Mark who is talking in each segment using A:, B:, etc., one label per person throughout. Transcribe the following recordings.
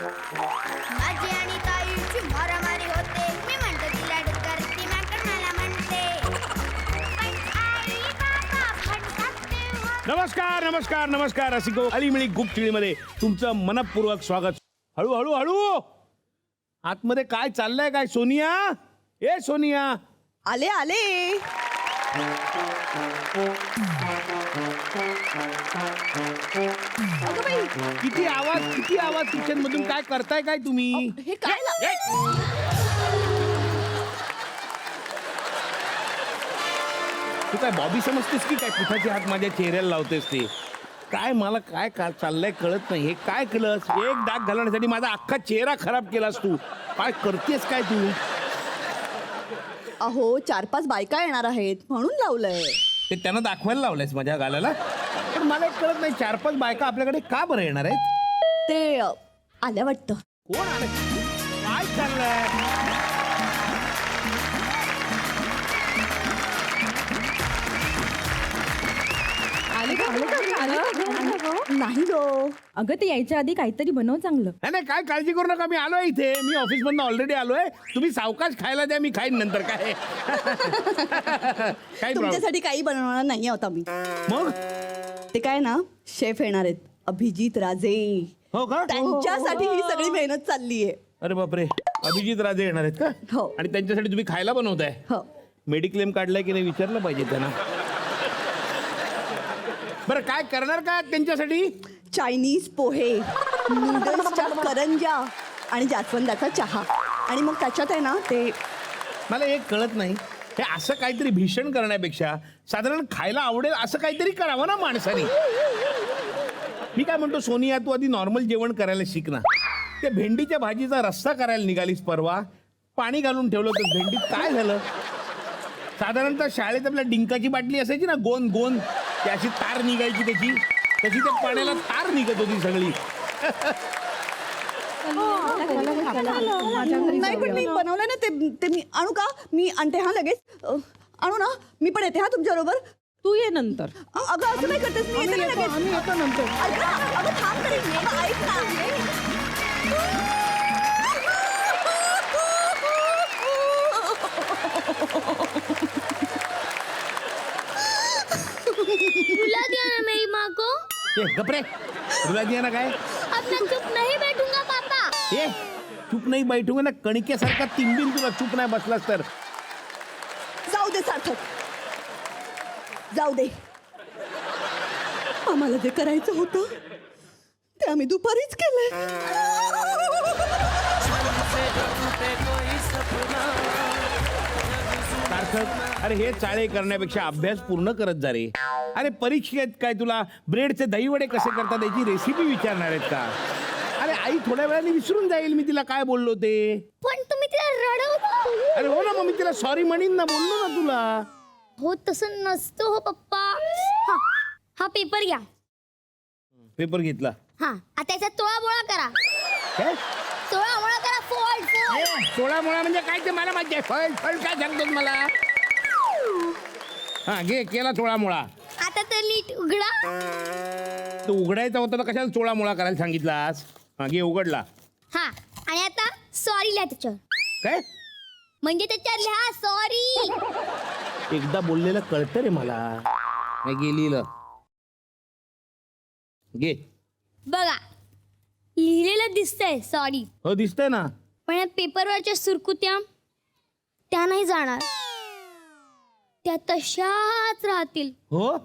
A: माझी आणि ताईची मारामारी होते. मी म्हणतो तिला डुक्कर, ती माकड मला म्हणते. पण आई बाबा म्हणतात तेव्हा.
B: नमस्कार नमस्कार नमस्कार रसिको अलीमिळी गुप्तचिळीमध्ये तुमचं मनपूर्वक स्वागत. हळू हळू हळू आतमध्ये काय चाललंय? काय सोनिया? ए सोनिया,
C: आले आले. अगं बाई,
B: किती आवाज किचन मधून. काय करताय काय तुम्ही?
C: हे काय
B: तू काय बॉबी समजतेस की काय? पिठाची हात माझ्या चेहऱ्याला लावतेस ते काय? मला काय चाललंय कळत नाही. हे काय केलंस? एक डाग घालण्यासाठी माझा अख्खा चेहरा खराब केलास तू. काय करतेस काय तू?
C: अहो 4-5 बायका येणार आहेत म्हणून लावलंय.
B: ते त्यांना दाखवायला लावलंयस माझ्या गालाला? पण मला एक कळत नाही, 4-5 बायका आपल्याकडे का बरं येणार आहेत?
C: ते आल्या वाटतं.
B: कोण आले? काय चाललंय?
C: नाही गो.
D: अगं ते यायच्या आधी काहीतरी बनव चांगलं.
B: नाही काय काळजी करू नका, मी आलोय इथे. मी ऑफिस मधून ऑलरेडी आलोय. तुम्ही सावकाश खायला द्या, मी खाईन नंतर. काय काय
C: तुमच्यासाठी काही बनवणार नाही आहोत आम्ही.
B: मग
C: ते काय ना, शेफ येणार आहेत अभिजित राजे.
B: हो का?
C: त्यांच्यासाठी ही सगळी मेहनत चालली आहे.
B: अरे बापरे, अभिजित राजे येणार आहेत का?
C: हो.
B: आणि त्यांच्यासाठी तुम्ही खायला बनवताय?
C: हो.
B: मेडिक्लेम काढलाय की नाही विचारलं पाहिजे त्यांना. बरं काय करणार काय त्यांच्यासाठी?
C: चायनीज पोहे, नूडल्सच्या करंज्या आणि जास्वंदाचा चहा. आणि मग त्याच्यात आहे ना ते
B: मला एक कळत नाही, हे असं काहीतरी भीषण करण्यापेक्षा साधारण खायला आवडेल असं काहीतरी करावं ना माणसाने. मी काय म्हणतो सोनिया, तू आधी नॉर्मल जेवण करायला शिक ना. त्या भेंडीच्या भाजीचा रस्सा करायला निघालीस परवा, पाणी घालून ठेवलं तर भेंडीत काय झालं? साधारणतः शाळेत आपल्या डिंकाची बाटली असायची ना, गोंद गोंद, त्याची तार निघायची त्याची त्या पाण्याला तार निघत होती सगळी.
C: नाही पण मी बनवलं ना ते मी आणू का? मी आणते हा लगेच. आणू ना, मी पण येते हा तुमच्या बरोबर.
D: तू ये नंतर.
C: अगं असं नाही करतेस, मी येते ना लगेच.
D: आम्ही येतो नंतर.
C: ऐक ना, अगं थांब तरी. अगं ऐक ना.
A: रुला दिया ना मेरी माँ को.
B: ए गपरे, तुला दिया ना काय?
A: अब मैं चुप नहीं बैठूंगा पापा.
B: ए चूप नाही बैठूंगा ना, कणिकेसारखा तिंबीन तुला चूप नाही बसलास तर.
C: जाऊ दे सार्थक, जाऊ दे. आम्हाला जे करायचं होतं ते आम्ही दुपारीच केलंय.
B: सार्थक, अरे हे चाळे करण्यापेक्षा अभ्यास पूर्ण करत जा रे. अरे परीक्षेत काय तुला ब्रेडचे दहीवडे कसे करतात याची रेसिपी विचारणार आहेत का? अरे आई थोड्या वेळाने विसरून जाईल मी तिला काय बोललो ते.
A: पण तुम्ही तिला रडवता.
B: अरे हो ना, मग मी तिला सॉरी म्हणीन ना, बोललो ना तुला.
A: हो तसं नसतं हो पप्पा. हा पेपर घ्या.
B: पेपर घेतला.
A: हा आता याचा तोळा बोळा करा.
B: काय
A: तोळा बोळा करा. Fold fold.
B: 16 मुळा म्हणजे काय ते मला माहिती आहे. फळ फळ काय सांगतो मला? हा घे, केला 16 मुळा.
A: आता तर नीट उघडा.
B: तू उघडायचा होता तर कशाला 16 मुळा करायला सांगितलास? हा घे, उघडला.
A: हा आणि आता सॉरी लिहा त्याच्यावर.
B: काय
A: म्हणजे त्याच्यावर लिहा सॉरी.
B: एकदा बोललेलं कळतं रे मला. नाही गेलीलं घे.
A: बघा लिहिलेलं दिसतंय सॉरी,
B: हो दिसतंय ना.
A: पण या पेपरवरच्या सुरकुत्या त्या नाही जाणार. त्या तशाच राहतील.
B: हो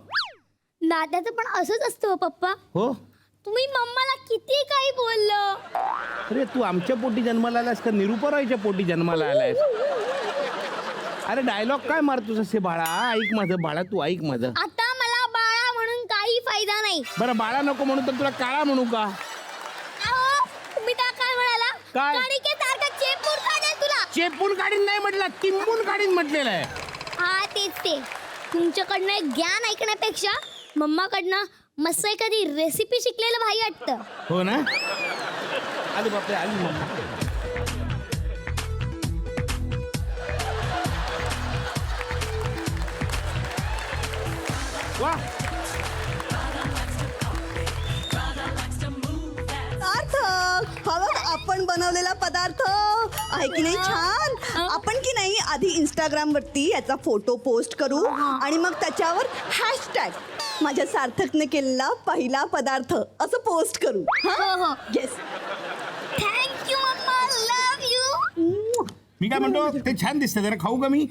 A: दादाचं पण असंच असतं हो पप्पा.
B: हो.
A: तुम्ही मम्माला किती काही बोललं.
B: अरे तू आमच्या पोटी जन्माला आलास का निरुपरायच्या पोटी जन्माला आलायस? अरे डायलॉग काय मारतोस असे? बाळा ऐक माझं, बाळा तू ऐक माझं.
A: आता मला बाळा म्हणून काही फायदा नाही.
B: बरं बाळा नको म्हणू तर तुला काळा म्हणू का?
A: अहो, तुम्ही त्या काय म्हणाला?
B: काय?
A: कणिकेसारखं चेपून काढेल तुला.
B: चेपून काढीन नाही म्हटलं, तिंबून काढीन म्हटलेलं आहे.
A: हा तेच ते. तुमच्याकडनं एक ज्ञान ऐकण्यापेक्षा मम्माकडनं मस्त एखादी रेसिपी शिकलेलं भाई वाटतं.
B: हो ना? आली बापरे, आली मम्मा. वा
C: सार्थक, हवं आपण बनवलेला पदार्थ आहे की नाही छान. आपण की नाही आधी इंस्टाग्राम वरती याचा फोटो पोस्ट करू आणि मग त्याच्यावर हॅशटॅग माझ्या सार्थकने केलेला पहिला पदार्थ असं पोस्ट करू.
A: हो.
C: Yes.
A: Thank you mamma, love you.
B: मी काय म्हणतो ते छान दिसतं, जरा खाऊ का मी?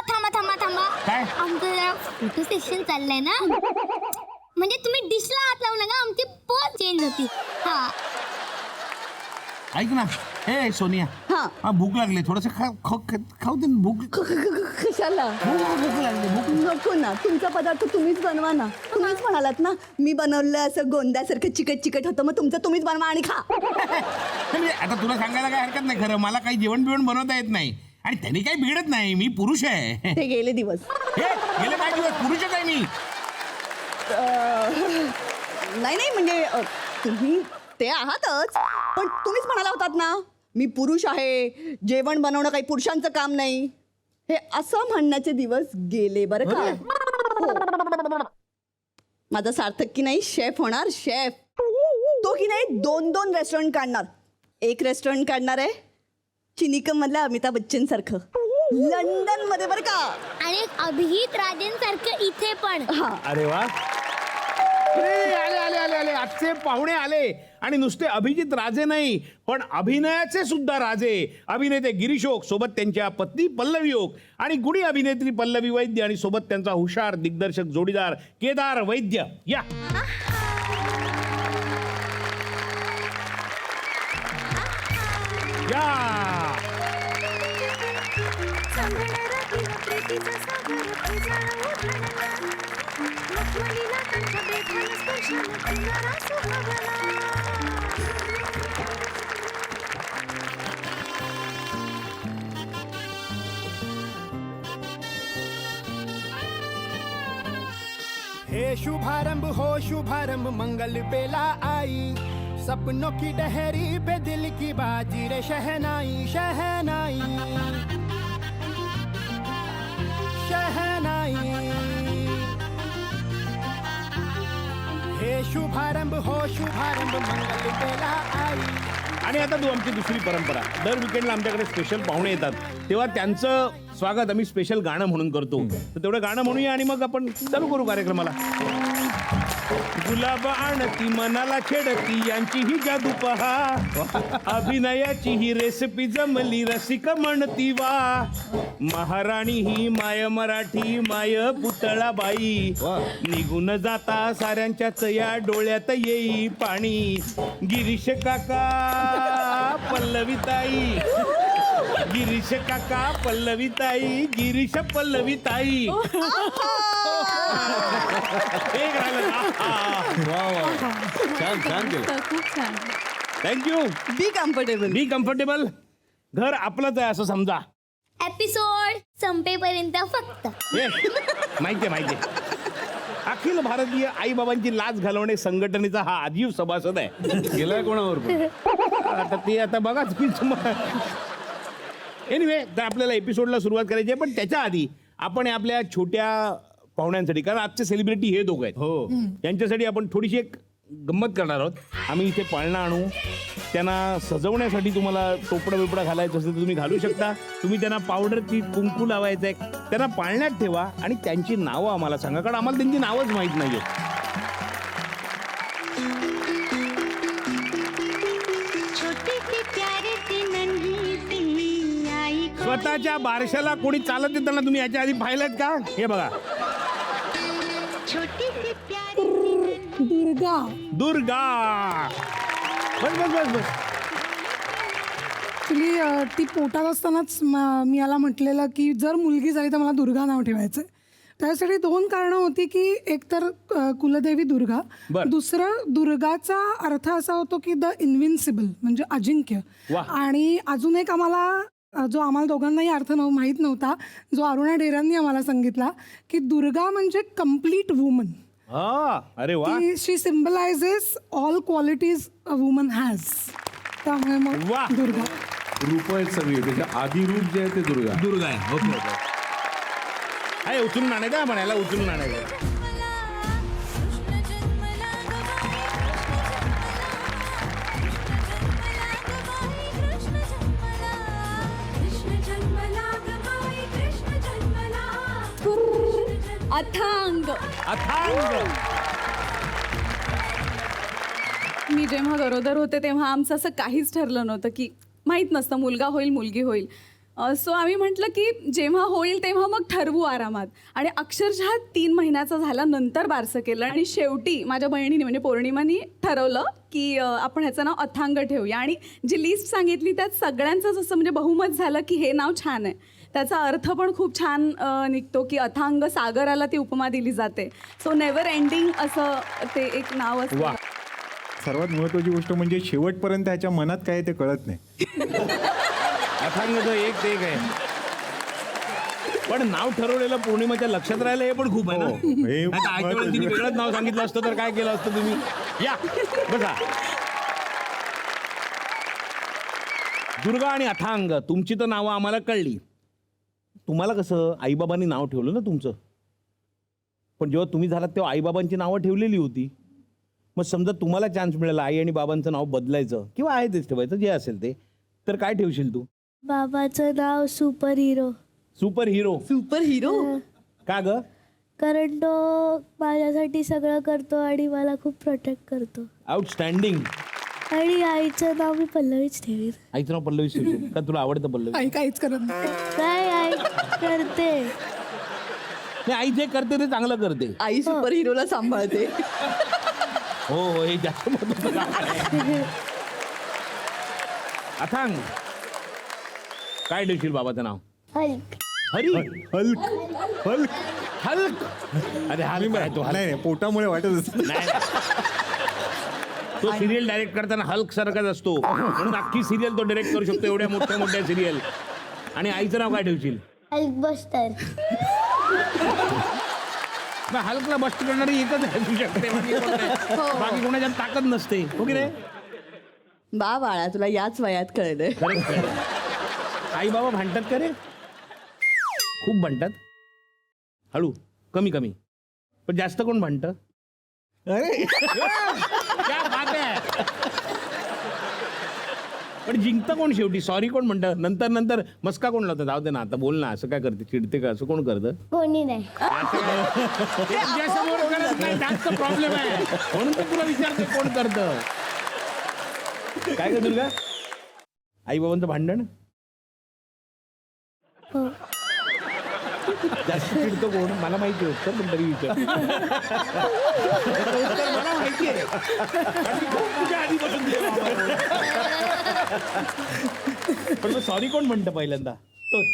A: थांबा.
B: काय?
A: आमचं जरा फोटो सेशन चाललंय ना, म्हणजे तुम्ही डिशला हात लावू नका, आमची पोच चेंज होती. हा.
B: ऐक ना, ए सोनिया,
C: हा.
B: भूक लागली, थोडस खाऊ दे ना. भूक
C: कशाला?
B: भूक लागली. भूक
C: नको ना, तुमचा पदार्थ तुम्हीच बनवा ना. तुम्हीच म्हणालात ना मी बनवलं असं गोंद्यासारखं चिकट होतं, मग तुमचं तुम्हीच बनवा आणि खा.
B: म्हणजे आता तुला सांगायला काय हरकत नाही, खरं मला काही जेवण बिवण बनवता येत नाही आणि त्यांनी काही बिघडत नाही, मी पुरुष आहे.
C: ते गेले दिवस.
B: हे गेले काय दिवस, पुरुषच आहे मी.
C: नाही म्हणजे तुम्ही ते आहातच, पण तुम्हीच म्हणाला होतात ना मी पुरुष आहे, जेवण बनवणं काही पुरुषांचं काम नाही. हे असं म्हणण्याचे दिवस गेले बरं का. हो. माझा सार्थक की नाही शेफ होणार, शेफ. तो की नाही 2 रेस्टॉरंट काढणार. एक रेस्टॉरंट काढणार आहे चिनिकम मधल्या अमिताभ बच्चन सारखं लंडन मध्ये बरं का,
A: आणि अभिजित राजेंसारखं इथे पण.
B: अरे वा, आले आजचे पाहुणे आले. आणि नुसते अभिजित राजे नाही, पण अभिनयाचे सुद्धा राजे. अभिनेते गिरीश ओक, सोबत त्यांच्या पत्नी पल्लवी ओक आणि गुणी अभिनेत्री पल्लवी वैद्य आणि सोबत त्यांचा हुशार दिग्दर्शक जोडीदार केदार वैद्य. या
E: हे शुभारंभ हो शुभारंभ मंगल बेला आई, सपनों की डहरी पे दिल की बाजी रे शहनाई शहनाई शहनाई. हे शुभारंभ हो शुभारंभ मंगल बेला आई.
B: आणि आता तू आमची दुसरी परंपरा, दर विकेंडला आमच्याकडे स्पेशल पाहुणे येतात तेव्हा त्यांचं स्वागत आम्ही स्पेशल गाणं म्हणून करतो. तर तेवढं गाणं म्हणूया आणि मग आपण चालू करू कार्यक्रमाला. गुलाब आणती मनाला छेडती यांची ही जादू पहा, अभिनयाची ही रेसिपी जमली रसिक म्हणती वा. महाराणी ही माय मराठी माय पुतळा बाई, निघून जाता साऱ्यांच्याच या डोळ्यात येई पाणी. गिरीश काका पल्लवीताई, गिरीश काका पल्लवीताई, गिरीश पल्लवीताई. एक राहिलं.
D: छान केलं, खूप छान.
B: थँक्यू. Be comfortable. घर आपलंच आहे असं समजा.
A: एपिसोड संपेपर्यंत फक्त.
B: माहितीये. अखिल भारतीय आई बाबांची लाज घालवणे संघटनेचा हा आजीव सभासद आहे.
F: गेलाय कोणावर
B: आता ते आता बघा तुम्ही. एनिवे, तर आपल्याला एपिसोडला सुरुवात करायची आहे, पण त्याच्या आधी आपण आपल्या छोट्या पाहुण्यांसाठी, कारण आजचे सेलिब्रिटी हे दोघं आहेत,
F: हो,
B: यांच्यासाठी आपण थोडीशी एक गंमत करणार आहोत. आम्ही इथे पाळणा आणू, त्यांना सजवण्यासाठी तुम्हाला टोपडं बिपडं घालायचं असेल तर तुम्ही घालू शकता. तुम्ही त्यांना पावडर ती कुंकू लावायचं आहे, त्यांना पाळण्यात ठेवा आणि त्यांची नावं आम्हाला सांगा, कारण आम्हाला त्यांची नावच माहीत नाही आहेत. स्वतःच्या बारशाला कोणी चालत येताना तुम्ही याच्या आधी पाहिलं का? हे बघा, दुर्गा. बस.
G: ॲक्च्युली ती पोटात असतानाच मी याला म्हटलेलं की जर मुलगी झाली तर मला दुर्गा नाव ठेवायचं आहे. त्यासाठी 2 कारणं होती की एक तर कुलदेवी दुर्गा, दुसरं दुर्गाचा अर्थ असा होतो की द इनविन्सिबल म्हणजे अजिंक्य. आणि अजून एक जो आम्हाला दोघांनाही अर्थ माहीत नव्हता, जो अरुणा डेरांनी आम्हाला सांगितला की दुर्गा म्हणजे कम्प्लीट वुमन.
B: अरे वा.
G: She symbolises all qualities a woman has. त्यामुळे मग दुर्गा.
F: रूप आहेत सगळी, त्याच्या आधी रूप जे आहे ते दुर्गा
B: आहे. ओके. उचलून आणायचं आपण, याला उचलून आणायचं.
H: अथांग.
B: अथांग.
H: मी जेव्हा गरोदर होते तेव्हा आमचं असं काहीच ठरलं नव्हतं की माहीत नसतं मुलगा होईल मुलगी होईल. सो आम्ही म्हटलं की जेव्हा होईल तेव्हा मग ठरवू आरामात. आणि अक्षरशः 3 महिन्याचा झाला नंतर बारसं केलं. आणि शेवटी माझ्या बहिणीने म्हणजे पौर्णिमानी ठरवलं की आपण ह्याचं नाव अथांग ठेवूया. आणि जी लिस्ट सांगितली त्यात सगळ्यांचंच असं म्हणजे बहुमत झालं की हे नाव छान आहे. त्याचा अर्थ पण खूप छान निघतो की अथांग सागराला ती उपमा दिली जाते. सो नेव्हर एंडिंग असं ते एक नाव असतं.
I: सर्वात महत्वाची गोष्ट म्हणजे शेवटपर्यंत त्याच्या मनात काय आहे ते कळत नाही.
B: अथांगचं एक ते एक आहे. पण नाव ठरवलेलं पौर्णिमाच्या लक्षात राहिलं हे पण खूप आहे ना.
I: हे
B: नाहीतर आजच्या वेळेस तिने वेगळंच नाव सांगितलं असतं तर काय केलं असतं तुम्ही. या बघा, दुर्गा आणि अथांग तुमची तर नावं आम्हाला कळली. तुम्हाला कसं आईबाबांनी नाव ठेवलं ना तुमचं. पण जेव्हा तुम्ही झालात तेव्हा आईबाबांची नावं ठेवलेली होती. मग समजा तुम्हाला चान्स मिळाला आई आणि बाबांचं नाव बदलायचं किंवा आहे तेच ठेवायचं जे असेल ते, तर काय ठेवशील तू?
A: बाबाचं नाव super hero.
B: Super hero.
C: Super hero.
B: का ग?
A: कारण तो माझ्यासाठी सगळं करतो आणि मला खूप प्रोटेक्ट करतो.
B: आउटस्टँडिंग.
A: आणि आईचं नाव मी पल्लवीच ठेवीन.
B: आईचं नाव पल्लवी ठेवशील का? तुला आवडतं पल्लवी?
G: आई काहीच करत नाही.
A: काय आई करते.
B: नाही, आई जे करते ते चांगलं करते.
C: आई सुपर हिरोला सांभाळते.
B: हो हो, हे जास्त महत्त्वाचं काम आहे. अथांग काय ठेवशील बाबाचं नाव?
A: Hulk.
B: Hari.
I: Hulk Hulk
B: Hulk. अरे हल्क आहे तो.
I: नाही नाही, पोटामुळे वाटत असत.
B: नाही तो सिरियल डायरेक्ट करताना हल्क सारखाच असतो म्हणून अख्खी सिरियल तो डायरेक्ट करू शकतो एवढ्या मोठ्या मोठ्या सिरियल. आणि आईचं नाव काय ठेवशील?
A: Hulk buster.
B: हल्कला बस्ट करणारी एकच असू शकते, बाकी कोणाच्या ताकद नसते. हो की नाही?
C: बा बाळा तुला याच वयात कळलंय.
B: खरंच खरं. आई बाबा भांडतात का रे? खूप भांडतात. हळू कमी कमी पण जास्त कोण भांडतं?
I: अरे
B: क्या बात आहे. पण जिंकतं कोण शेवटी? सॉरी कोण म्हणतं? नंतर नंतर मस्का कोण लावतं? जाऊ दे ना आता बोल ना, असं काय करते, चिडते का? असं कोण करतं?
A: कोणी नाही.
B: तुझ्यासमोर करत नाही, जास्त प्रॉब्लेम आहे म्हणून तर तुला विचारते कोण करतं. काय कर दुर्गा? आई बाबांचं भांडण
A: हो.
B: जास्त चिडतो कोण? मला माहिती होतं पण तरी विचार. मला माहिती आहे. तुझ्या आधीपासून पण मग सॉरी कोण म्हणतं पहिल्यांदा? तोच.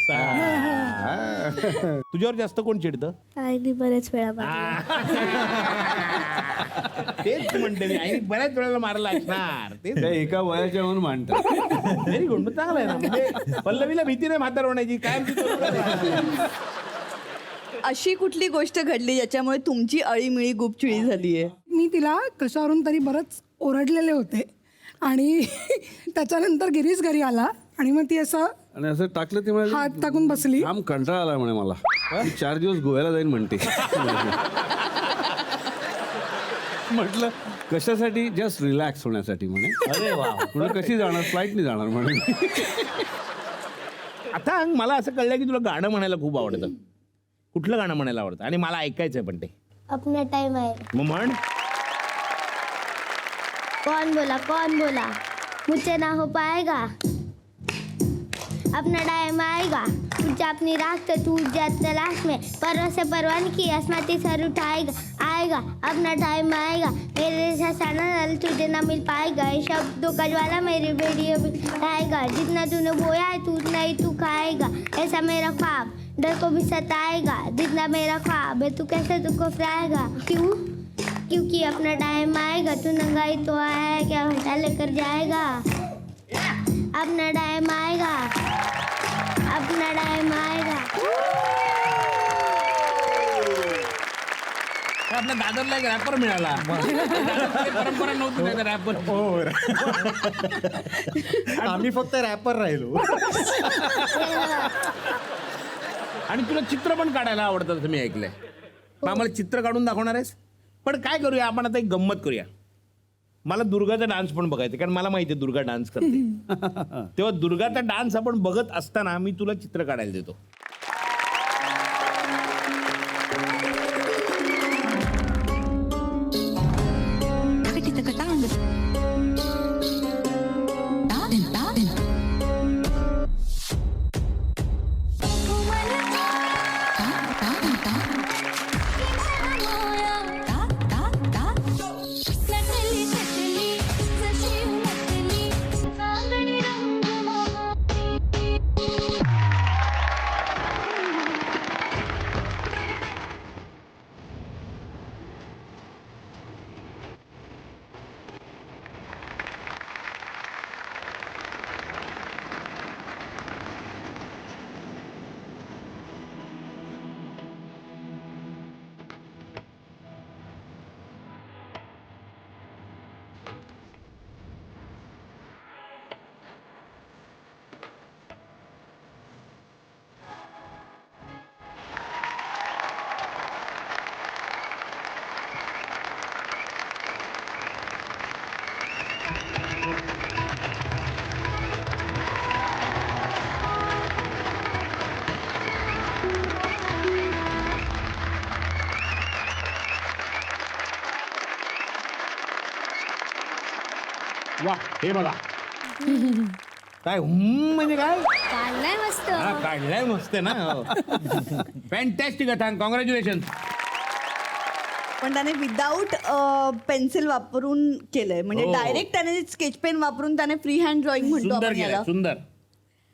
B: तुझ्यावर जास्त कोण चिडतं?
A: आईने बरेच वेळा मारलं.
B: तेच म्हणते मी, आई बऱ्याच वेळेला मारला असणार. तेच
F: त्या एका वयाच्या म्हणून मांडतात.
B: Very good. मग चांगलं आहे ना. म्हणजे पल्लवीला भीती नाही म्हातार होण्याची. काय
C: अशी कुठली गोष्ट घडली ज्याच्यामुळे तुमची अळीमिळी गुपचिळी झालीये?
G: मी तिला कशावरून तरी बरंच ओरडलेले होते आणि त्याच्यानंतर गिरीश घरी आला आणि मग ती असं
F: आणि असं टाकलं ते म्हणाले,
G: हात टाकून बसली.
F: जाम कंटाळा आला म्हणे मला. मी 4 दिवस गोव्याला जाईन म्हणते. म्हटलं कशासाठी? जस्ट रिलॅक्स होण्यासाठी म्हणे.
B: अरे वा.
F: म्हणून कशी जाणार? फ्लाईटने जाणार म्हणे.
B: आता मला असं कळलं की तुला गाणं म्हणायला खूप आवडतं. कुठलं गाणं म्हणायला आवडतं? आणि मला ऐकायचंय पण ते.
A: अपना टाइम आहे.
B: मग म्हण.
A: कौन बोला मुझसे ना हो पाएगा. अपना टाइम आएगा. तुझे अपनी रास्ते टूट जाए तलाश में. परवा से परवान की आसमाती सर उठाएगा. आएगा अपना टाइम आएगा. मेरे जैसा साना नल तुझे ना मिल पाएगा. ये शब्दों का ज्वाला मेरी बेड़ियों में आएगा. जितना तूने बोया है तू उतना ही तू खाएगा. ऐसा मेरा ख्वाब डर को भी सताएगा. जितना मेरा ख्वाब है तू कैसे तुझको फराएगा. क्यों? क्योंकि अपना टाइम आएगा. तू नंगाई तो आया है क्या घंटा लेकर जाएगा. अपना टाइम आएगा. अपना टाइम आएगा.
B: आपल्या दादरला एक रॅपर मिळाला. परंपरा नव्हती नाही रॅपर.
I: आम्ही फक्त रॅपर राहिलो.
B: आणि तुला चित्र पण काढायला आवडतं असं मी ऐकलंय. मग आम्हाला चित्र काढून दाखवणार आहेस? पण काय करूया आपण आता, एक गंमत करूया. मला दुर्गाचा डान्स पण बघायचा, कारण मला माहिती आहे दुर्गा डान्स करते. तेव्हा दुर्गाचा डान्स आपण बघत असताना मी तुला चित्र काढायला देतो. हे बघा काय म्हणजे काय
A: काढलाय मस्त.
B: हा, काढलाय मस्त ना. फॅन्टॅस्टिक अथांग, कॉंग्रॅच्युलेशन.
C: पण त्याने विदाऊट पेन्सिल वापरून केलंय म्हणजे
B: हो.
C: डायरेक्ट त्याने स्केच पेन वापरून त्याने फ्री हँड ड्रॉइंग म्हणतो
B: सुंदर
C: आपण
B: केलं,
C: याला.
B: सुंदर,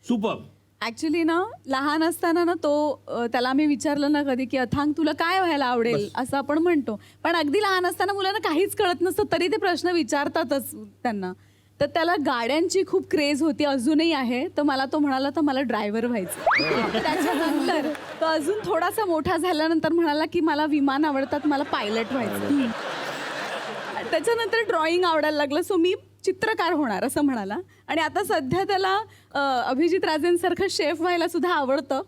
B: सुपर.
H: ऍक्च्युली ना लहान असताना ना तो त्याला मी विचारलं ना कधी की अथांग तुला काय व्हायला आवडेल असं आपण म्हणतो, पण अगदी लहान असताना मुलांना काहीच कळत नसतं तरी ते प्रश्न विचारतातच त्यांना. तर त्याला गाड्यांची खूप क्रेज होती, अजूनही आहे. तर मला तो म्हणाला तर मला ड्रायव्हर व्हायचं. त्याच्यानंतर तो अजून थोडासा मोठा झाल्यानंतर म्हणाला की मला विमान आवडतात, मला पायलट व्हायचं. त्याच्यानंतर ड्रॉइंग आवडायला लागलं, सो मी चित्रकार होणार असं म्हणाला. आणि आता सध्या त्याला अभिजित राजेंसारखं शेफ व्हायला सुद्धा आवडतं,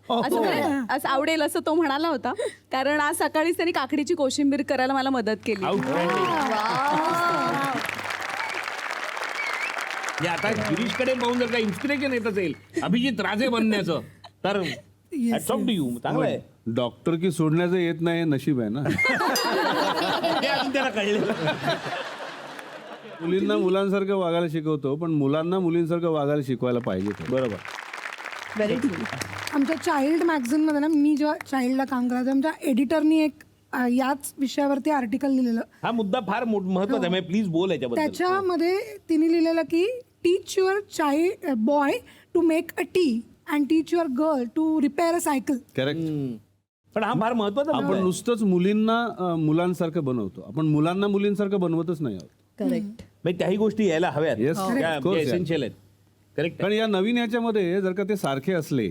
H: असं आवडेल असं तो म्हणाला होता. कारण आज सकाळीच त्यांनी काकडीची कोशिंबीर करायला मला मदत केली.
B: आता गिरीशकडे पाहून जर का इन्स्पिरेशन येत असेल अभिजित राजे बनण्याचं तर hats off to you. चांगलं आहे.
F: डॉक्टर की सोडण्याचं येत नाही, नशीब आहे ना.
B: हे अजून त्याला कळलेलं.
F: मुलींना मुलांसारखं वागायला शिकवतो, पण मुलांना मुलींसारखं वागायला शिकवायला पाहिजे.
B: बरोबर.
C: Very true.
G: आमच्या चाइल्ड मॅगझिनमध्ये ना, मी जेव्हा चाइल्डला काम करायचं, आमच्या एडिटरनी एक याच विषयावरती आर्टिकल लिहिलेलं.
B: हा मुद्दा फार महत्वाचा आहे, प्लीज बोल याच्याबद्दल.
G: त्याच्यामध्ये तिने लिहिलेलं की teach your child boy to make a tea and teach your girl to repair a cycle.
F: Correct.
B: पण हा फार महत्वाचा मुद्दा
F: आपण
B: आहे.
F: नुसतंच मुलींना मुलांसारखं बनवतो, आपण मुलांना मुलींसारखं बनवतच नाही आहोत.
C: करेक्ट.
B: म्हणजे त्याही गोष्टी यायला हव्यात.
F: Yes, of course, yeah.
B: Essential आहेत. करेक्ट.
F: कारण या नवीन याच्यामध्ये जर का ते सारखे असले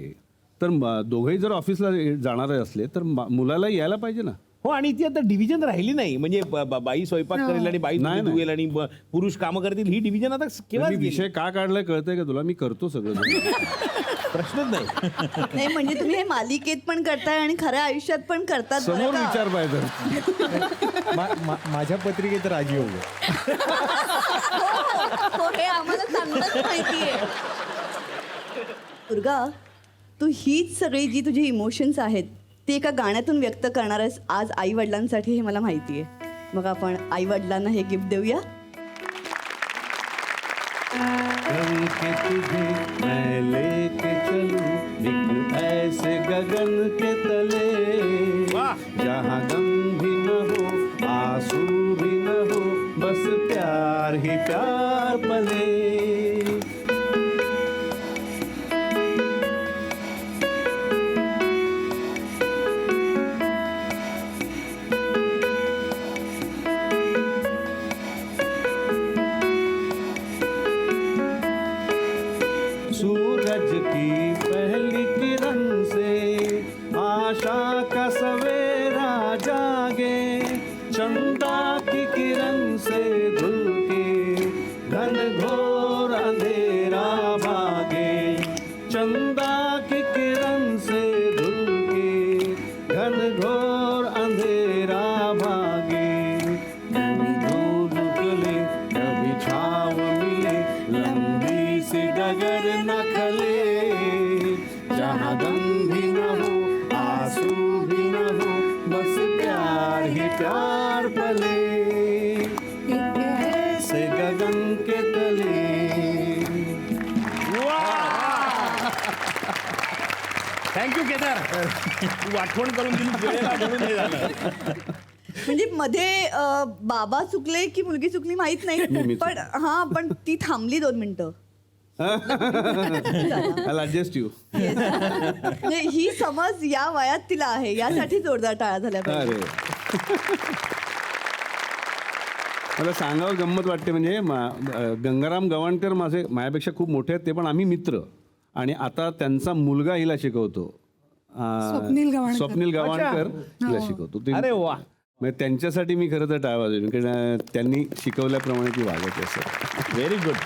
F: तर दोघेही जर ऑफिसला जाणारे असले तर मुलाला यायला पाहिजे ना.
B: हो, आणि ती आता डिव्हिजन राहिली नाही. म्हणजे बाई स्वयंपाक करेल आणि बाई
F: नाही,
B: धुवेल आणि पुरुष कामं करतील, ही डिव्हिजन आता केव्हा
F: मी विषय का काढलाय कळतंय का तुला? मी करतो सगळं.
B: प्रश्नच नाही.
C: नाही म्हणजे तुम्ही हे मालिकेत पण करताय आणि खऱ्या आयुष्यात पण करतात. बरं
F: समोर
C: का?
F: विचार पाहिजे.
I: माझ्या पत्रिकेत राजीव आहे.
C: हो, हे आम्हाला चांगलंच माहितीये. दुर्गा, तू हीच सगळी जी तुझी इमोशन्स आहेत ती एका गाण्यातून व्यक्त करणार आहेस आज आई वडिलांसाठी, हे मला माहिती आहे. मग आपण आई वडिलांना हे गिफ्ट देऊया.
F: के तुझे मैं लेके चलूं एक ऐसे गगन के तले, जहाँ गम भी न हो आंसू भी न हो, बस प्यार ही प्यार पले. सूरज की पहली किरण से आशा का सवेरा जागे, चंदा की किरण से धुल के घन घोर अंधेरा भागे, चंदा की किरण से धुल के घन घोर अंधेरा भागे. कभी धूप निकले कभी छाव मिले, लंबी सी डगर न खले, जहाँ गम भी न हो आंसू भी न हो, बस प्यार ही प्यार पले, ऐसे गगन के तले.
B: थँक्यू केदार. तू आठवण करून दिली वेळेला म्हणून हे झालं.
C: म्हणजे मध्ये बाबा चुकले की मुलगी चुकली माहित नाही, पण हा पण ती थांबली 2 मिनिटं.
F: I'll adjust you.
C: म्हणजे ही समज या वयात तिला आहे, यासाठी जोरदार टाळ्या झाल्या पाहिजे.
F: अरे मला सांगावं गंमत वाटते. म्हणजे गंगाराम गवाणकर माझ्यापेक्षा खूप मोठे आहेत ते, पण आम्ही मित्र. आणि आता त्यांचा मुलगा हिला शिकवतो, स्वप्नील गवाणकर हिला शिकवतो.
B: अरे वा.
F: म्हणजे त्यांच्यासाठी मी खरं तर टाळा वाजवली, कारण त्यांनी शिकवल्याप्रमाणे ती वागत असं.
B: Very good.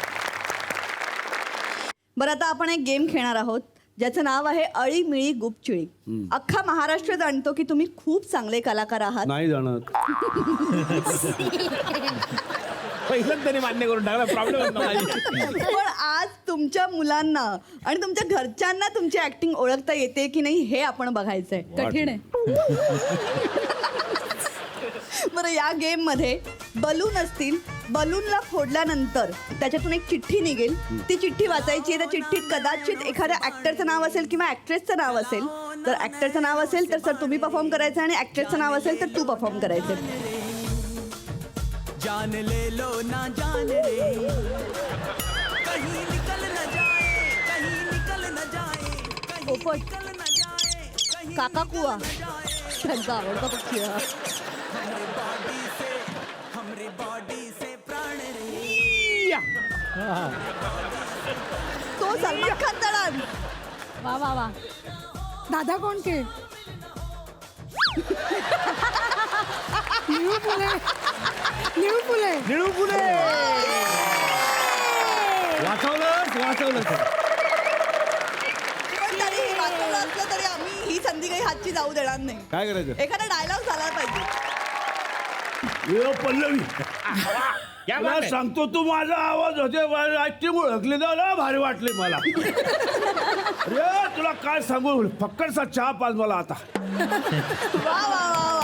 C: बरं, आता आपण एक गेम खेळणार आहोत ज्याचं नाव आहे अळीमिळी गुपचिळी. अख्खा महाराष्ट्र जाणतो की तुम्ही खूप चांगले कलाकार आहात.
F: नाही जाणत.
B: पहिलंच त्याने मान्य करून टाकला, प्रॉब्लेम नाही.
C: पण आज तुमच्या मुलांना आणि तुमच्या घरच्यांना तुमची ऍक्टिंग ओळखता येते की नाही हे आपण बघायचंय.
H: कठीण आहे.
C: बरं, या गेम मध्ये बलून असतील, बलूनला फोडल्यानंतर त्याच्यातून एक चिठ्ठी निघेल. ती चिठ्ठी वाचायची आहे. त्या चिठ्ठीत कदाचित एखाद्या ऍक्टरचं नाव असेल किंवा ऍक्ट्रेसचं नाव असेल. तर ऍक्टरचं नाव असेल तर सर तुम्ही परफॉर्म करायचं आणि ऍक्ट्रेसचं नाव असेल तर तू परफॉर्म करायचं.
E: जान ले लो ना जान रे कहीं निकल न जाए कहीं निकल न जाए कहीं
C: पोपट.
E: निकल न जाए
C: काका कुवा त्यांचा आवडता पक्षी हा.
E: हमरे बॉडी से प्राण रे
C: तो सलमान खान दळण.
D: वा वा वा.
G: दादा कोण के निळू फुले. निळू फुले.
B: निळू फुले. वाचवलं
C: पण तरी वाचवलं असलं तरी आम्ही ही संधी काही हातची जाऊ देणार नाही.
I: काय करायचं?
C: एखादा डायलॉग झाला पाहिजे.
J: पल्लवी
B: या
J: मला
B: बात आहे.
J: सांगतो तू माझा आवाज होते ऍक्टिंग ओळखले ना भारी वाटले मला. अरे तुला काय सांगू फक्कडचा चहा पाच मला आता.
C: वा वा वा वा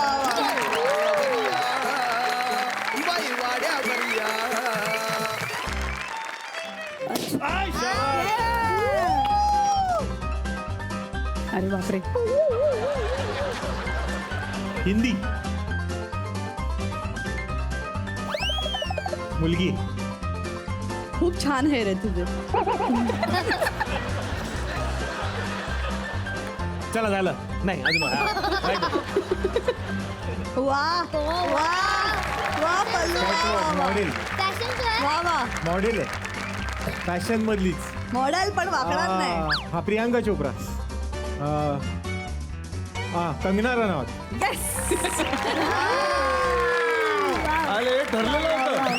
J: आय शाबास.
D: अरे बापरे.
I: हिंदी. मुलगी.
C: खूप छान हेर आहे तुझे.
B: चला झालं नाही अजून
C: वा वा वा पल्लू
I: मॉडेल.
C: वा वा.
I: मॉडेल आहे. फॅशन मधलीच.
C: मॉडेल पण वाकणार नाही.
I: हा प्रियांका चोप्रा. हा कंगना रनौत.
J: अरे ठरलेलं होतं.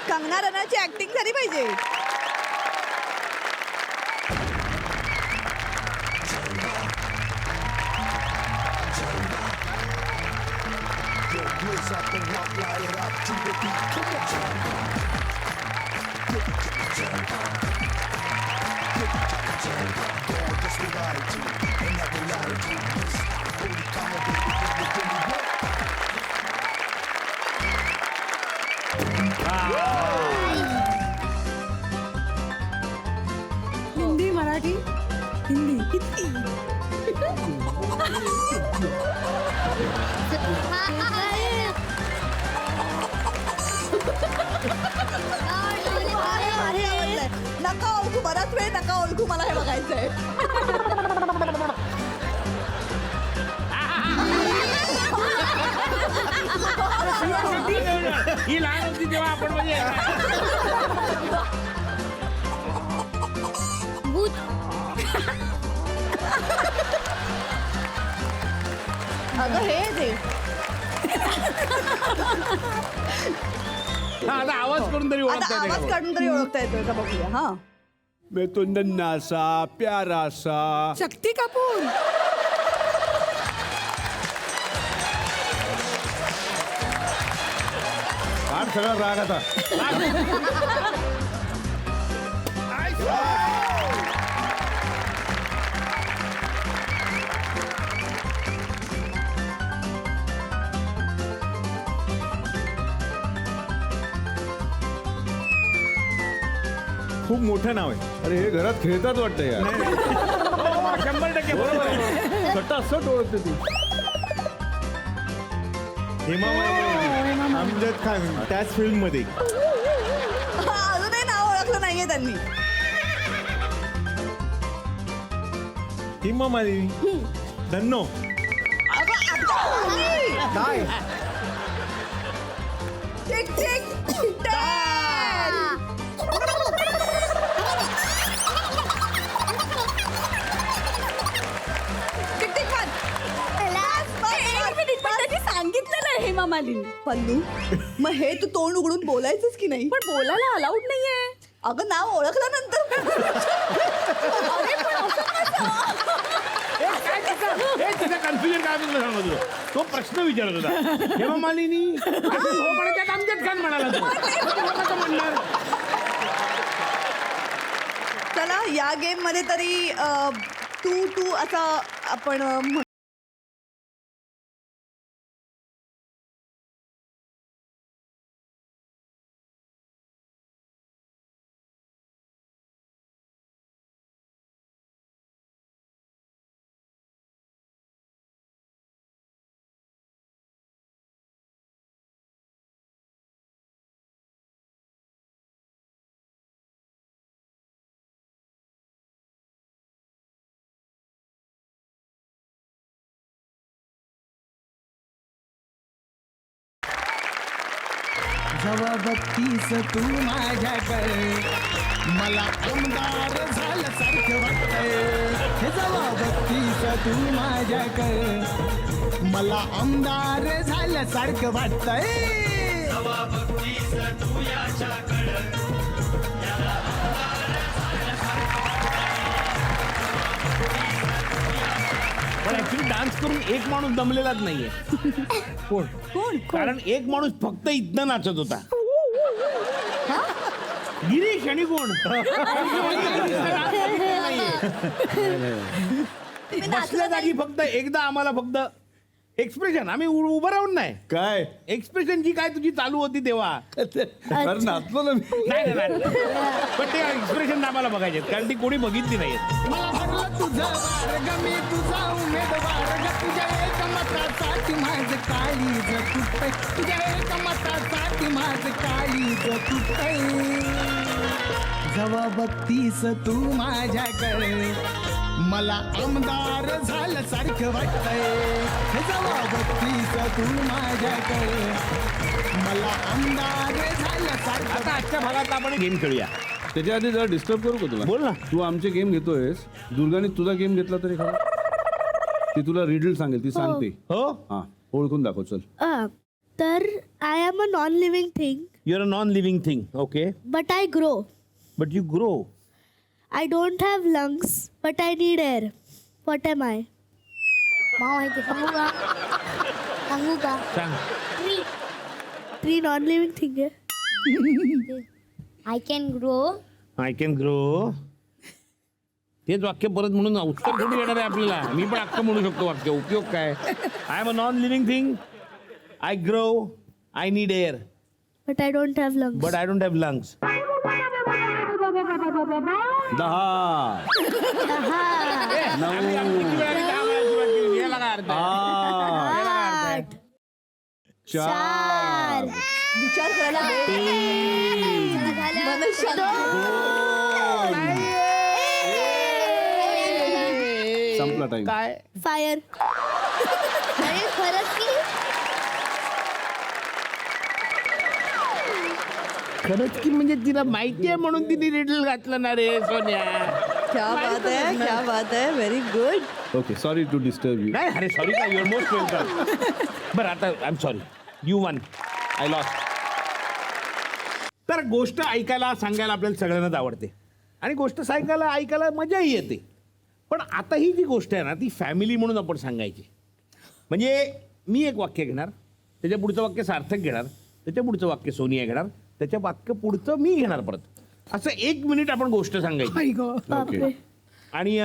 C: कंगना रनौतची ऍक्टिंग झाली पाहिजे.
G: हिंदी मराठी हिंदी. नका ओळखू. बराच वेळ नका ओळखू. मला हे बघायचंय.
B: ही लहान होती तेव्हा आपण म्हणजे
C: अगं हे ते
B: हा, आता आवाज करून तरी
C: आता
B: ओळखता
C: आवाज
B: येते
C: काढून तरी ओळखता येतोय का बघूया. हा
J: मैं तो नन्ना सा प्यारा सा.
G: शक्ती कपूर.
I: फार सगळा राग आता. खूप मोठं नाव आहे.
J: अरे हे घरात खेळतात वाटतं यार.
B: 100% बरोबर आहे.
J: सटासट ओळखते ती.
I: हेमा मालिनी. अमजद खान त्याच फिल्म मध्ये.
C: हा, अजूनही नाव ओळखलं नाहीये त्यांनी.
I: हेमा मालिनी. धन्नो.
C: काय tick tick ten. Tick tick one.
H: सांगितलेलं आहे हेमा मालिनी.
C: पल्लू मग हे तू तोंड उघडून बोलायचंच की नाही.
H: पण बोलायला अलाउड नाहीये.
C: अगं नाव ओळखल्यानंतर
B: तिचा कन्फ्युजन काय तुला सांगतो तुला. तो प्रश्न विचारत होता हेमा मालिनी हो म्हणे त्यात अमजद खान म्हणाला तो. तुला कसं म्हणणार.
C: चला या गेम मध्ये तरी तू तू असा आपण
E: जेव्हा बघतीस तू माझ्याकडे मला आमदार झाल्यासारखं वाटतंय. हे जेव्हा बघतीस तू माझ्याकडे मला आमदार झाल्यासारखं वाटतंय.
B: पण ऍक्च्युली डान्स करून एक माणूस दमलेलाच नाहीये. कोण
C: कोण
B: कारण एक माणूस फक्त इथनं नाचत होता. गिरीश आणि कोण बसल्या जागी फक्त एकदा आम्हाला फक्त एक्सप्रेशन आम्ही उभं राहून नाही
I: काय
B: एक्सप्रेशन जी काय तुझी चालू होती तेव्हा
I: अरे नाचलो ना मी.
B: नाही नाही, नाही. पण ते एक्सप्रेशन आम्हाला बघायचे कारण ती कोणी बघितली नाही.
E: मला भरलं तुझं वारग मी तुझा उमेदवार ग तुझ्या एक मतासाठी माझं काळीज तुटतंय. तुझ्या एक मतासाठी माझं काळीज तुटतंय. जेव्हा बघतीस तू माझ्याकडे मला आमदार झाल्यासारखं वाटतंय. जेव्हा बघतीस तू माझ्याकडे मला आमदार झाल्यासारखं.
B: आता आजच्या भागात आपण गेम खेळूया.
F: त्याच्या आधी जरा डिस्टर्ब करू का तुला?
B: बोल ना.
F: तू आमचे गेम घेतोयस, दुर्गाने तुझा गेम घेतला तरी खरं. ती तुला रिडल सांगेल, ती सांगते.
B: हो
F: हा ओळखून दाखव चल.
A: तर I am a non living thing
B: your a non living thing. Okay
A: but I grow.
B: But you grow.
A: I don't have lungs, but I need air. What am I? माहिती सांगू का? सांगू का?
B: सांग.
A: Tree non-living thing आहे. I can grow.
B: I can grow. तेच वाक्य परत म्हणून उत्तर थोडी येणार आहे आपल्याला. मी पण अख्खं म्हणू शकतो वाक्य. उपयोग काय? I am a non living thing. I grow. I need air.
A: But I don't have lungs.
B: But I don't have lungs.
F: 10
A: आठ. 4.
C: विचार करायला वेळ.
F: संपला टाइम.
B: काय
A: Fire. अरे खरंच की?
B: खरंच की म्हणजे तिला माहिती आहे म्हणून तिने रिडल घातलं ना रे सोन्या.
C: क्या बात है, क्या बात है, very good.
F: Okay sorry to disturb you.
B: नाही अरे सॉरी काय युअर मोस्ट वेलकम. बरं आता I am sorry you one I lost. तर गोष्ट ऐकायला सांगायला आपल्याला सगळ्यांनाच आवडते आणि गोष्ट ऐकायला मजाही येते. पण आता ही जी गोष्ट आहे ना ती फॅमिली म्हणून आपण सांगायची. म्हणजे मी एक वाक्य घेणार, त्याच्या पुढचं वाक्य सार्थक घेणार, त्याच्या पुढचं वाक्य सोनिया घेणार, त्याच्या वाक्य पुढचं मी घेणार परत. असं 1 मिनिट आपण गोष्ट सांगायची.
G: आई गं.
A: बापरे.
B: आणि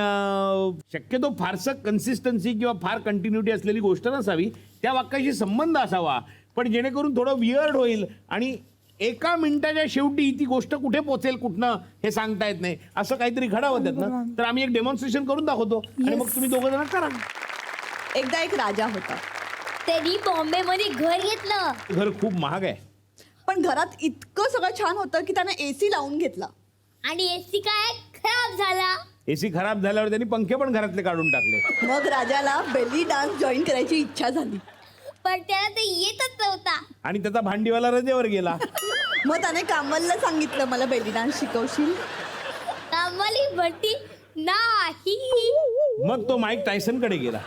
B: शक्यतो फारसं कन्सिस्टन्सी किंवा फार कंटिन्युटी असलेली गोष्ट नसावी, त्या वाक्याशी संबंध असावा, पण जेणेकरून थोडं वियर्ड होईल आणि 1 मिनिटाच्या शेवटी ती गोष्ट कुठे पोचेल कुठनं हे सांगता येत नाही. असं काहीतरी घडावं त्यातनं. तर आम्ही एक डेमॉन्स्ट्रेशन करून दाखवतो आणि मग तुम्ही दोघं जण करा.
C: एकदा एक राजा होता.
A: त्यांनी बॉम्बे मध्ये घर घेतलं.
B: घर खूप महाग आहे.
C: पण घरात इतकं सगळं छान होतं की त्यानं एसी लावून घेतला.
A: आणि एसी काय खराब झाला.
B: एसी खराब झाल्यावर त्यांनी पंखे पण घरातले काढून टाकले.
C: मग राजाला बेली डान्स जॉईन करायची इच्छा झाली.
A: पण त्याला ते येतच नव्हता.
B: आणि त्याचा भांडीवाला रजेवर गेला.
C: मग त्याने कामलला सांगितलं मला बेली डान्स शिकवशील.
A: कामवाली भट्टी नाही.
B: मग तो माईक टायसन कडे गेला.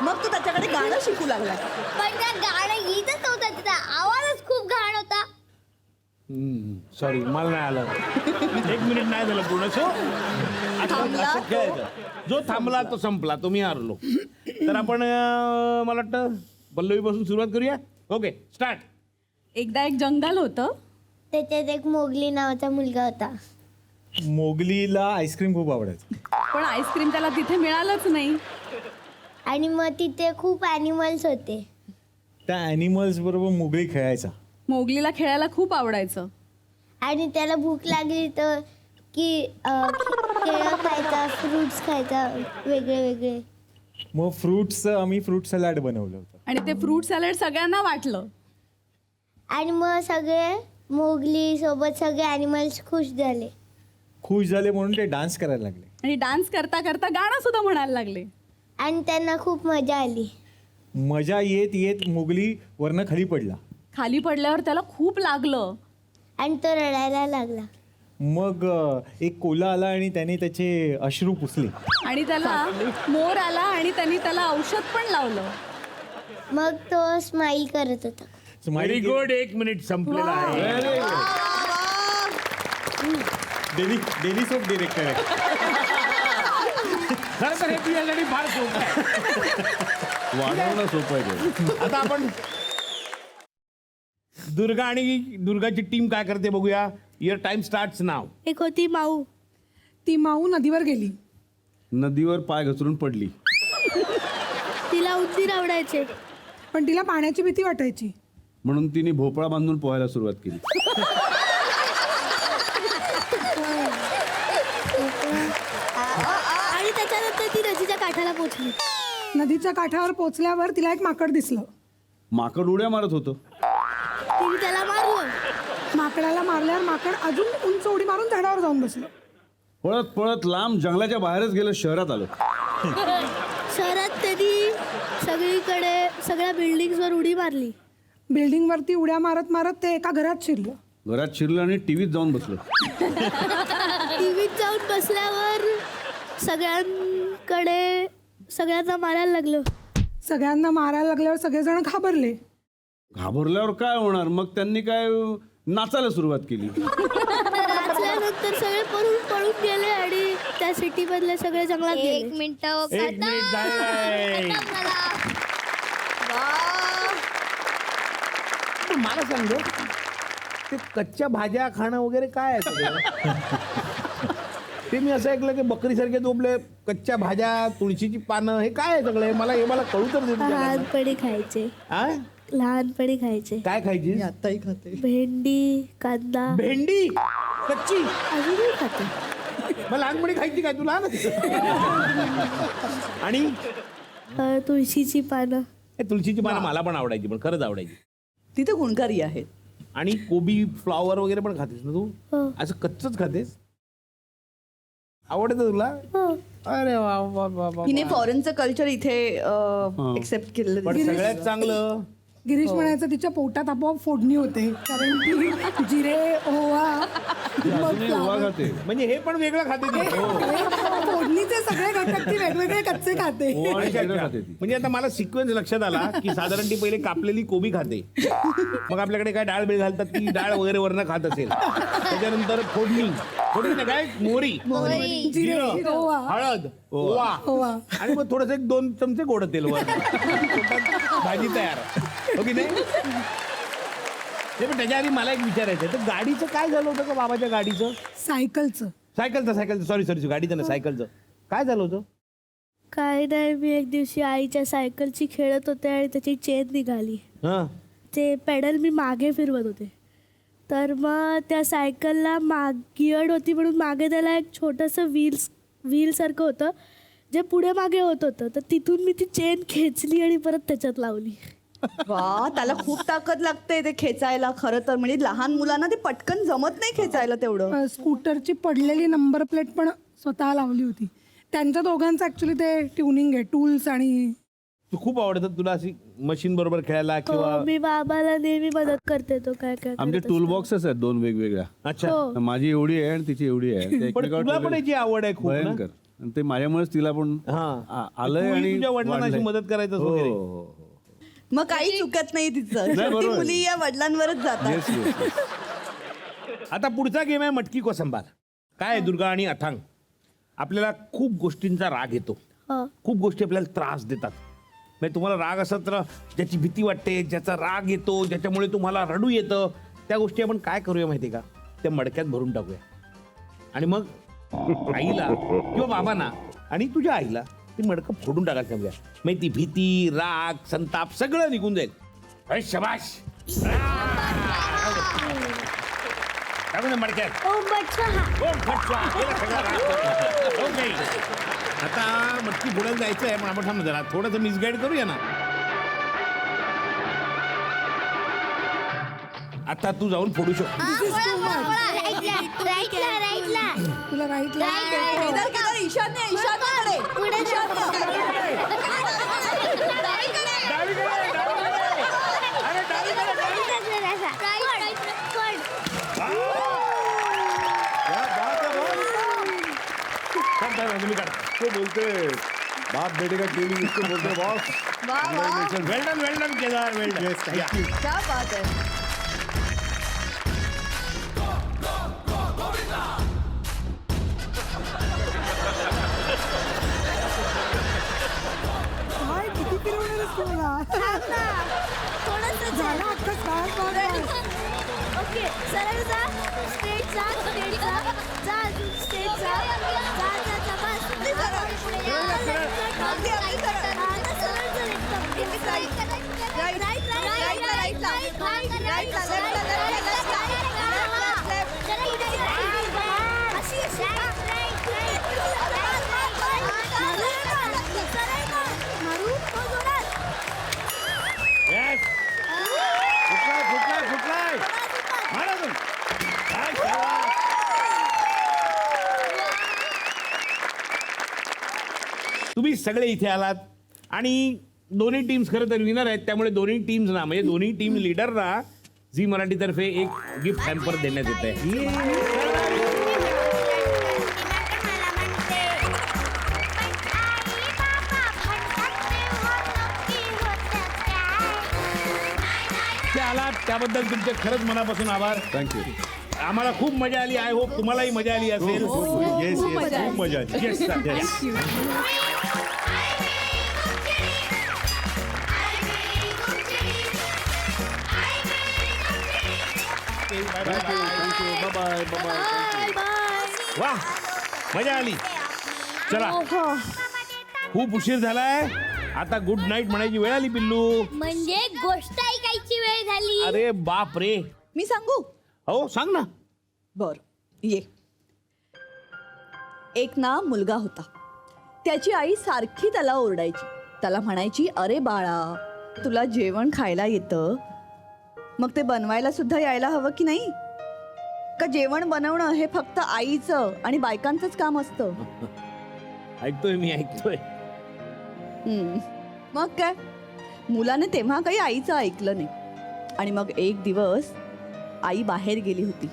C: मग तो त्याच्याकडे गाणं शिकू लागला.
A: पण त्या गाणं येतच नव्हता. तिचा आवाजच खूप घाण होता.
B: सॉरी मला नाही आलं. 1 मिनिट नाही झालं पूर्ण. सो
C: थांबला
B: जो थांबला तो संपला. तो मी हारलो. तर आपण मला वाटतं पल्लवीपासून सुरुवात करूया. Okay start.
H: एकदा एक जंगल होतं.
A: त्याच्यात एक मोगली नावाचा मुलगा होता.
I: मोगलीला आईस्क्रीम खूप आवडायचं.
H: पण आईस्क्रीम त्याला तिथे मिळालंच नाही.
A: आणि मग तिथे खूप ॲनिमल्स होते.
I: त्या ॲनिमल्स बरोबर मोगली खेळायचा.
H: मोगलीला खेळायला खूप आवडायचं.
A: आणि त्याला भूक लागली तर की केळं खायचा, फ्रुट्स खायचा, वेगळे वेगळे.
I: मग आम्ही फ्रूट सलाड बनवलं होतं.
H: आणि ते फ्रूट सॅलड सगळ्यांना वाटलं.
A: आणि मग सगळे मोगली सोबत सगळे ॲनिमल्स खुश झाले.
I: खुश झाले म्हणून ते डान्स करायला लागले.
H: आणि डान्स करता करता गाणं सुद्धा म्हणायला लागले.
A: आणि त्यांना खूप मजा आली.
I: मजा येत येत मोगली वरनं खाली पडला.
H: खाली पडल्यावर त्याला खूप लागलं.
A: आणि तो रडायला लागला.
I: मग एक कोला आला आणि त्याने त्याचे अश्रू पुसले.
H: आणि त्याला मोर आला आणि त्यांनी त्याला औषध पण लावलं.
A: मग तो स्माईल करत होता.
B: Very good. 1 मिनिट संपलेला आहे.
I: डेली सोप डिरेक्टर आहे.
B: खरं तर हे तुझ्यासाठी फार सोपं आहे.
F: वाढवणं सोपं आहे.
B: आता आपण दुर्गा आणि दुर्गाची टीम काय करते बघूया. युअर टाइम स्टार्ट्स नाव.
A: एक होती माऊ.
G: ती माऊ नदीवर गेली.
F: नदीवर पाय घसरून पडली.
A: तिला उंदीर आवडायचे.
G: पण तिला पाण्याची भीती वाटायची.
F: म्हणून तिने भोपळा बांधून पोहायला सुरुवात केली.
A: आणि त्याच्यानंतर ती नदीच्या काठाला पोहोचली.
G: नदीच्या काठावर पोचल्यावर तिला एक माकड दिसलं.
F: माकड उड्या मारत होतं.
A: तिने त्याला मारलं.
G: माकडाला मारल्यावर माकड अजून उंच उडी मारून झाडावर जाऊन बसलं.
F: पळत पळत लांब जंगलाच्या बाहेरच गेलं, शहरात आलं.
A: शहरात त्यांनी सगळीकडे सगळ्या बिल्डिंग्सवर उडी मारली.
G: बिल्डिंगवरती उड्या मारत मारत ते एका घरात शिरलं.
F: घरात शिरलं आणि टीव्हीत जाऊन बसलं.
A: टीव्हीत जाऊन बसल्यावर सगळ्यांना मारायला लागलं.
G: सगळ्यांना मारायला लागल्यावर सगळेजण घाबरले.
F: घाबरल्यावर काय होणार, मग त्यांनी काय नाचायला सुरुवात केली.
A: नाचल्यानंतर सगळे पळून गेले आणि त्या सिटी मधले सगळे जंगलात गेले.
B: 1 मिनिट झालंय. पण मला सांग ते कच्च्या भाज्या खाणं वगैरे काय आहे सगळं? ते मी असं ऐकलं की बकरीसारखे झोपले कच्च्या भाज्या, तुळशीची पानं, हे काय आहे सगळं? मला कळू तर दे.
A: लहानपणी खायचे. लहानपणी खायचे.
B: काय खायची?
C: आताही खाते.
A: भेंडी, कांदा.
B: भेंडी कच्ची
A: अजूनही खाते.
B: मग लहानपणी खायची काय तुला? आणि
A: तुळशीची पानं.
B: तुळशीची पानं मला पण आवडायची, पण खरंच आवडायची.
C: तिथे गुणकारी आहेत.
B: आणि कोबी, फ्लॉवर वगैरे पण खातेस ना तू?
A: हो.
B: असं कच्चच खातेस? आवडतं तुला?
A: हो.
B: अरे वा वा वा वा.
C: हिने फॉरेनचं कल्चर इथे एक्सेप्ट केलेलं
B: पण
C: दिसतं.
B: सगळ्यात चांगलं
G: गिरीश म्हणायचं तिच्या पोटात आपोआप फोडणी होते, कारण ती जिरे, ओवा, मग
F: उभा खाते.
B: म्हणजे हे पण वेगळं खाते ती.
G: फोडणीचे सगळे घटक ती वेगवेगळे कच्चे खाते.
F: ओवा आणि
B: अच्छा,
F: जिरं
B: अच्छा.
F: खाते ती.
B: म्हणजे आता मला सिक्वेन्स लक्षात आला की साधारण ती पहिले कापलेली कोबी खाते, मग आपल्याकडे काय डाळ बिळ घालतात ती डाळ वगैरे वरनं खात असेल, त्याच्यानंतर फोडणी नाही काय मोहरी, जिरं,
G: ओवा,
B: हळद, ओवा आणि मग थोडंसं 1-2 चमचे गोड तेल वर. पोटात भाजी तयार. हो की नाही? पण त्याच्या आधी मला एक विचारायचं, तर गाडीचं काय झालं होतं का बाबाच्या गाडीचं?
G: सायकलचं
B: सॉरी गाडीचं ना, सायकलचं काय झालं होतं?
A: काय नाही, मी एक दिवशी आईच्या सायकलची खेळत होते आणि त्याची चेन निघाली. ते पेडल मी मागे फिरवत होते, तर मग त्या सायकलला गिअर्ड होती म्हणून मागे त्याला एक छोटंसं व्हील सारखं होतं जे पुढे मागे होत होतं, तर तिथून मी ती चेन खेचली आणि परत त्याच्यात लावली.
C: वा, त्याला खूप ताकद लागते ते खेचायला. खरं तर म्हणजे लहान मुलांना ते पटकन जमत नाही खेचायला तेवढं.
G: स्कूटरची पडलेली नंबर प्लेट पण स्वतः लावली होती. त्यांच्या दोघांचं ऍक्च्युली ते ट्युनिंग आहे, टूल्स. आणि
B: तू खूप आवडतं तुला अशी मशीन बरोबर खेळायला किंवा?
A: मी बाबाला नेहमी मदत करते. तो काय काय
F: आमचे
A: करत
F: टूल
A: असतो.
F: बॉक्सेस आहेत 2 वेगवेगळ्या.
B: अच्छा.
F: माझी एवढी आहे आणि तिची एवढी आहे. ते
B: पण
F: एकमेकावर
B: तुला पण
F: ठेवलेली.
B: याची आवड आहे खूप ना?
F: भयंकर. आणि ते माझ्यामुळेच तिला पण आलंय
B: तूही
F: आणि
B: तुझ्या वडिलांना अशी
F: वाढलंय.
B: मदत करायचं
F: हो,
B: वगैरे?
F: हो, हो.
C: मग काही चुकत नाही तिचं.
F: नाही,
C: शेवटी
F: बरोबर.
C: मुली या वडिलांवरच जातात.
F: Yes, yes, yes.
B: आता पुढचा गेम आहे मटकी को संभार. काय आहे, दुर्गा आणि अथांग, आपल्याला खूप गोष्टींचा राग येतो, खूप गोष्टी आपल्याला त्रास देतात. म्हणजे तुम्हाला राग असा तर ज्याची भीती वाटते, ज्याचा राग येतो, ज्याच्यामुळे तुम्हाला रडू येतं, त्या गोष्टी आपण काय करूया माहिती का, त्या मडक्यात भरून टाकूया आणि मग आईला किंवा बाबांना आणि तुझ्या आईला ती मडकं फोडून टाकायला सांगूया. म्हणजे ती भीती, राग, संताप सगळं निघून जाईल. अरे शबाश. टाकून दे मडक्यात.
A: ओम भट स्वाहा.
B: ओम भट स्वाहा. गेला सगळा राग. ओके. आता मटकी फोडायला जायचं आहे, पण आपण थांब जरा थोडंसं मिसगाईड करूया ना. आता तू जाऊन फोडू शकतो.
G: तुला राईटला
C: केदार, ईशान्येकडे.
B: डावीकडे. अरे डावीकडे. ना तुम्ही काढा.
I: तो बोलते बाप बेटे का ट्रेनिंग इसको बोलते बॉस.
C: वा वा
B: well done Kedar well done.
I: Yes, thank you.
C: क्या बात आहे.
G: काय किती फिरवणार आहेस तू मला? झाला अख्खा सात वाजता.
A: ओके सरळ जा स्ट्रेट जा स्ट्रेट जा जा स्ट्रेट जा जा जा जा बस पुढे जा.
C: अगदी, अगदी सरळ.
A: आता सरळ जा एकदम.
C: Right,
A: राईट
C: right ला, right ला. Right ला, left ला, left ला, left ला.
A: अशी अशी मारू हो जोरात.
B: Yes. फुटलाय. मारा तुम्ही. काय शाबास. तुम्ही सगळे इथे आलात आणि दोन्ही टीम्स खरं तर विनर आहेत, त्यामुळे दोन्ही टीम्स ना म्हणजे दोन्ही टीम लीडरना झी मराठीतर्फे एक गिफ्ट हॅम्पर देण्यात येत आहे. ते आलात त्याबद्दल तुमचे खरंच मनापासून आभार.
I: थँक्यू.
B: आम्हाला खूप मजा आली. आय होप तुम्हालाही मजा आली असेल.
I: येस
H: खूप
I: येस
H: मजा
I: खूप मजा आली.
B: Yes, sir. Yes.
I: Thank you. Bye bye.
B: वा मजा आली. चला खूप उशीर झालाय, आता गुड नाईट म्हणायची वेळ आली पिल्लू.
A: म्हणजे गोष्ट ऐकायची वेळ झाली.
B: अरे बाप रे.
C: मी सांगू.
B: हो सांग ना.
C: बर ये. एक ना मुलगा होता. त्याची आई सारखी त्याला ओरडायची. त्याला म्हणायची, अरे बाळा तुला जेवण खायला येतं, मग ते बनवायला सुद्धा यायला हवं की नाही? का जेवण बनवणं हे फक्त आईचं आणि बायकांचंच काम असतं?
B: ऐकतोय मी ऐकतोय.
C: मग काय, मुलाने तेव्हा काही आईचं ऐकलं नाही. आणि मग एक दिवस आई बाहेर गेली होती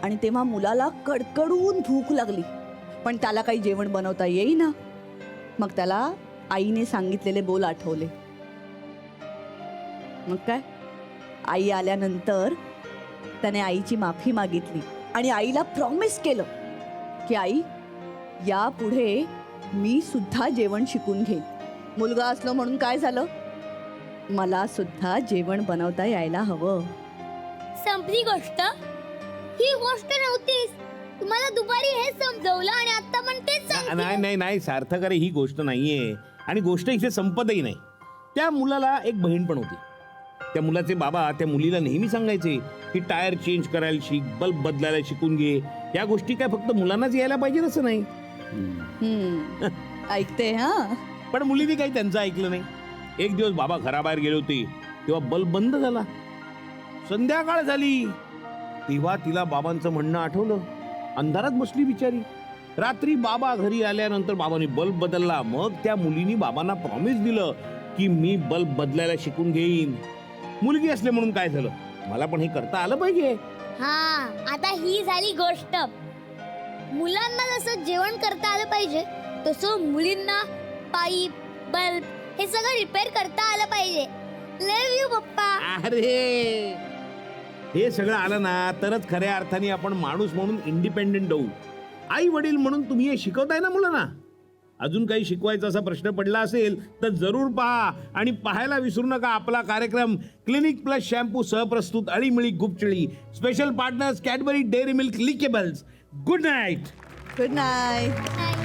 C: आणि तेव्हा मुलाला कडकडून भूक लागली, पण त्याला काही जेवण बनवता येईना. मग त्याला आईने सांगितलेले बोल आठवले. मग काय, आई आल्यानंतर त्याने आईची माफी मागितली आणि आईला प्रॉमिस केलं की आई यापुढे मी सुद्धा जेवण शिकून घेईन. मुलगा असलो म्हणून काय झालं, मला सुद्धा जेवण बनवता यायला हवं.
A: संपली गोष्ट. ही गोष्ट नव्हतीच. तुम्हाला दुपारी हे समजवलं आणि आता पण तेच
B: नाही नाही नाही सार्थक, अरे ही गोष्ट नाहीये आणि गोष्ट इथे संपतही नाही. त्या मुलाला एक बहीण पण होती. त्या मुलाचे बाबा त्या मुलीला नेहमी सांगायचे की टायर चेंज करायला शिक, बल्ब बदलायला शिकून घे. या गोष्टी काय फक्त मुलांनाच यायला पाहिजे असं नाही.
C: ऐकते हा.
B: पण मुलीने काही त्यांचं ऐकलं नाही. एक दिवस बाबा घराबाहेर गेले होते, तेव्हा बल्ब बंद झाला. संध्याकाळ झाली तेव्हा तिला बाबांचं म्हणणं आठवलं. अंधारात बसली बिचारी. रात्री बाबा घरी आल्यानंतर बाबांनी बल्ब बदलला. मग त्या मुलीने बाबांना प्रॉमिस दिलं की मी बल्ब बदलायला शिकून घेईन. मुलगी असले म्हणून काय झालं, मला पण हे करता आलं पाहिजे.
A: हा आता ही झाली गोष्ट. मुलांना जसं जेवण करता आलं पाहिजे तसं मुलींना पाईप बल्ब हे सगळं रिपेअर करता आलं पाहिजे. लव यू पप्पा.
B: अरे हे सगळं आलं ना तरच खऱ्या अर्थाने आपण माणूस म्हणून इंडिपेंडेंट होऊ. आई वडील म्हणून तुम्ही हे शिकवताय ना मुलांना. अजून काही शिकवायचा असा प्रश्न पडला असेल तर जरूर पहा आणि पाहायला विसरू नका आपला कार्यक्रम क्लिनिक प्लस शॅम्पू सहप्रस्तुत अळीमिळी गुपचिळी. Special partners Cadbury Dairy Milk likeables. Good night.
C: Good night.